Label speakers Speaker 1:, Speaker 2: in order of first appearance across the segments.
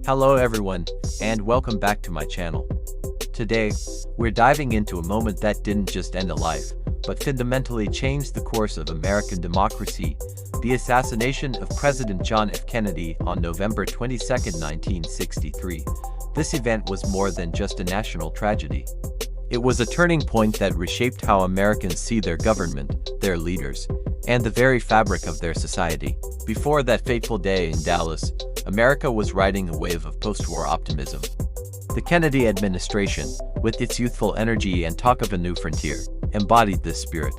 Speaker 1: Hello everyone, and welcome back to my channel. Today, we're diving into a moment that didn't just end a life, but fundamentally changed the course of American democracy, the assassination of President John F. Kennedy on November 22, 1963. This event was more than just a national tragedy. It was a turning point that reshaped how Americans see their government, their leaders, and the very fabric of their society. Before that fateful day in Dallas, America was riding a wave of post-war optimism. The Kennedy administration, with its youthful energy and talk of a new frontier, embodied this spirit.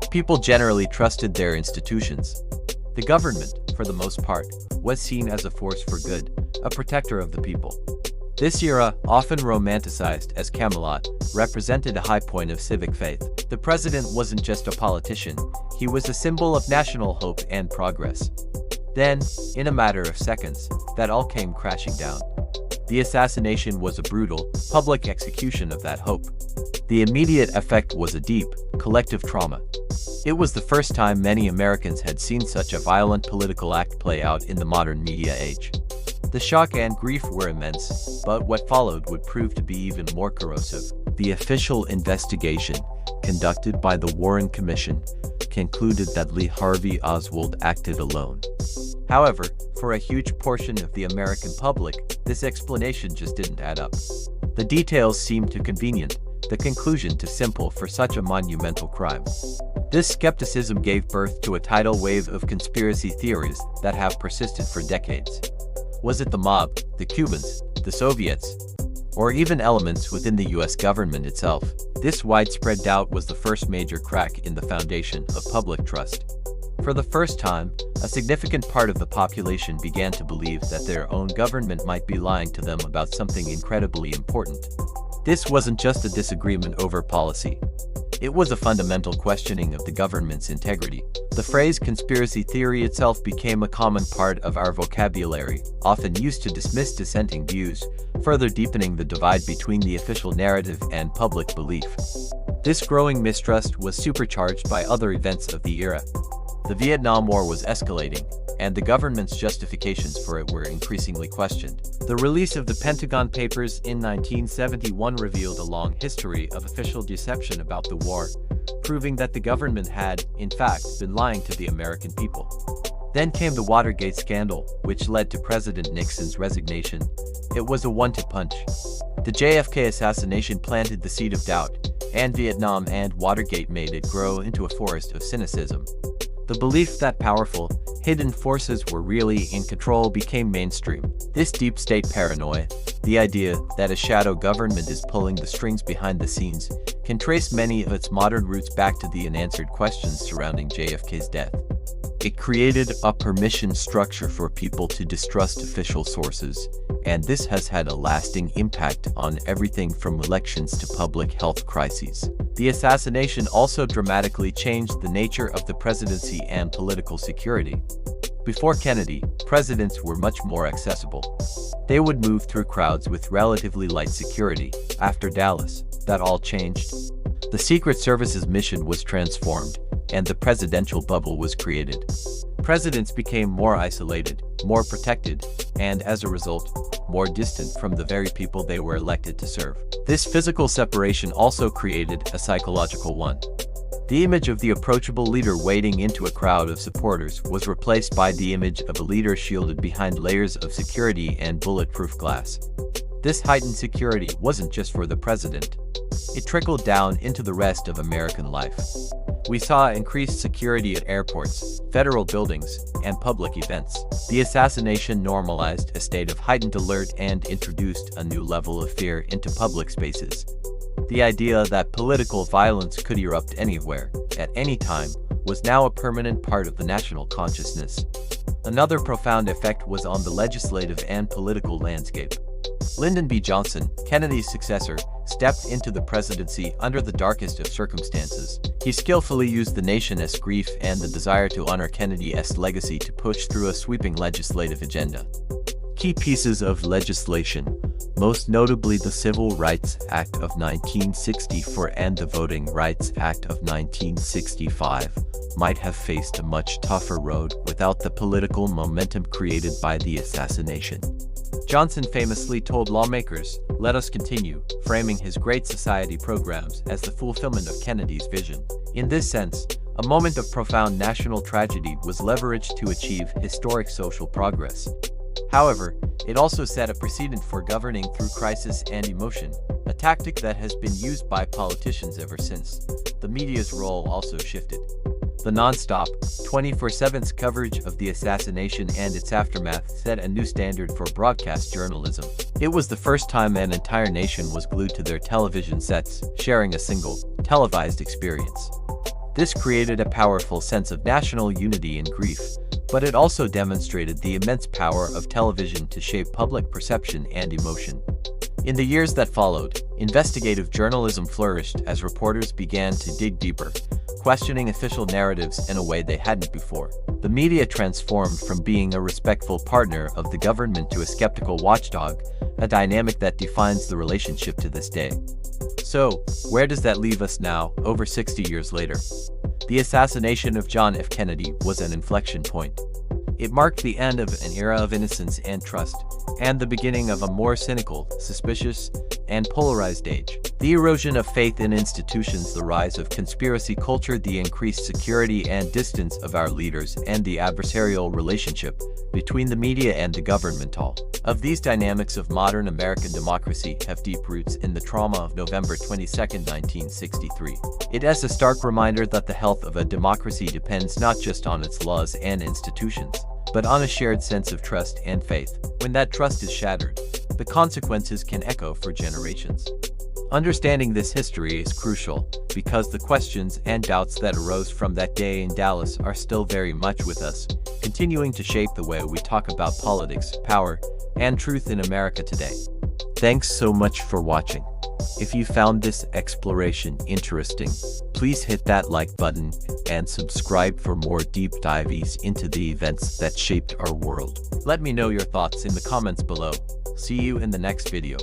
Speaker 1: People generally trusted their institutions. The government, for the most part, was seen as a force for good, a protector of the people. This era, often romanticized as Camelot, represented a high point of civic faith. The president wasn't just a politician, he was a symbol of national hope and progress. Then, in a matter of seconds, that all came crashing down. The assassination was a brutal, public execution of that hope. The immediate effect was a deep, collective trauma. It was the first time many Americans had seen such a violent political act play out in the modern media age. The shock and grief were immense, but what followed would prove to be even more corrosive. The official investigation, conducted by the Warren Commission, concluded that Lee Harvey Oswald acted alone. However, for a huge portion of the American public, this explanation just didn't add up. The details seemed too convenient, the conclusion too simple for such a monumental crime. This skepticism gave birth to a tidal wave of conspiracy theories that have persisted for decades. Was it the mob, the Cubans, the Soviets, or even elements within the US government itself? This widespread doubt was the first major crack in the foundation of public trust. For the first time, a significant part of the population began to believe that their own government might be lying to them about something incredibly important. This wasn't just a disagreement over policy. It was a fundamental questioning of the government's integrity. The phrase conspiracy theory itself became a common part of our vocabulary, often used to dismiss dissenting views, further deepening the divide between the official narrative and public belief. This growing mistrust was supercharged by other events of the era. The Vietnam War was escalating, and the government's justifications for it were increasingly questioned. The release of the Pentagon Papers in 1971 revealed a long history of official deception about the war, proving that the government had, in fact, been lying to the American people. Then came the Watergate scandal, which led to President Nixon's resignation. It was a one-two punch. The JFK assassination planted the seed of doubt, and Vietnam and Watergate made it grow into a forest of cynicism. The belief that powerful, hidden forces were really in control became mainstream. This deep state paranoia, the idea that a shadow government is pulling the strings behind the scenes, can trace many of its modern roots back to the unanswered questions surrounding JFK's death. It created a permission structure for people to distrust official sources, and this has had a lasting impact on everything from elections to public health crises. The assassination also dramatically changed the nature of the presidency and political security. Before Kennedy, presidents were much more accessible. They would move through crowds with relatively light security. After Dallas, that all changed. The Secret Service's mission was transformed, and the presidential bubble was created. Presidents became more isolated, more protected, and as a result, more distant from the very people they were elected to serve. This physical separation also created a psychological one. The image of the approachable leader wading into a crowd of supporters was replaced by the image of a leader shielded behind layers of security and bulletproof glass. This heightened security wasn't just for the president. It trickled down into the rest of American life. We saw increased security at airports, federal buildings, and public events. The assassination normalized a state of heightened alert and introduced a new level of fear into public spaces. The idea that political violence could erupt anywhere, at any time, was now a permanent part of the national consciousness. Another profound effect was on the legislative and political landscape. Lyndon B. Johnson, Kennedy's successor, stepped into the presidency under the darkest of circumstances. He skillfully used the nation's grief and the desire to honor Kennedy's legacy to push through a sweeping legislative agenda. Key pieces of legislation, most notably the Civil Rights Act of 1964 and the Voting Rights Act of 1965, might have faced a much tougher road without the political momentum created by the assassination. Johnson famously told lawmakers, "Let us continue," framing his Great Society programs as the fulfillment of Kennedy's vision. In this sense, a moment of profound national tragedy was leveraged to achieve historic social progress. However, it also set a precedent for governing through crisis and emotion, a tactic that has been used by politicians ever since. The media's role also shifted. The non-stop, 24/7 coverage of the assassination and its aftermath set a new standard for broadcast journalism. It was the first time an entire nation was glued to their television sets, sharing a single, televised experience. This created a powerful sense of national unity and grief, but it also demonstrated the immense power of television to shape public perception and emotion. In the years that followed, investigative journalism flourished as reporters began to dig deeper, questioning official narratives in a way they hadn't before. The media transformed from being a respectful partner of the government to a skeptical watchdog, a dynamic that defines the relationship to this day. So, where does that leave us now, over 60 years later? The assassination of John F. Kennedy was an inflection point. It marked the end of an era of innocence and trust, and the beginning of a more cynical, suspicious, and polarized age. The erosion of faith in institutions, the rise of conspiracy culture, the increased security and distance of our leaders, and the adversarial relationship between the media and the government, all of these dynamics of modern American democracy have deep roots in the trauma of November 22, 1963. It is a stark reminder that the health of a democracy depends not just on its laws and institutions, but on a shared sense of trust and faith. When that trust is shattered, the consequences can echo for generations. Understanding this history is crucial, because the questions and doubts that arose from that day in Dallas are still very much with us, continuing to shape the way we talk about politics, power, and truth in America today. Thanks so much for watching. If you found this exploration interesting, please hit that like button and subscribe for more deep dives into the events that shaped our world. Let me know your thoughts in the comments below. See you in the next video.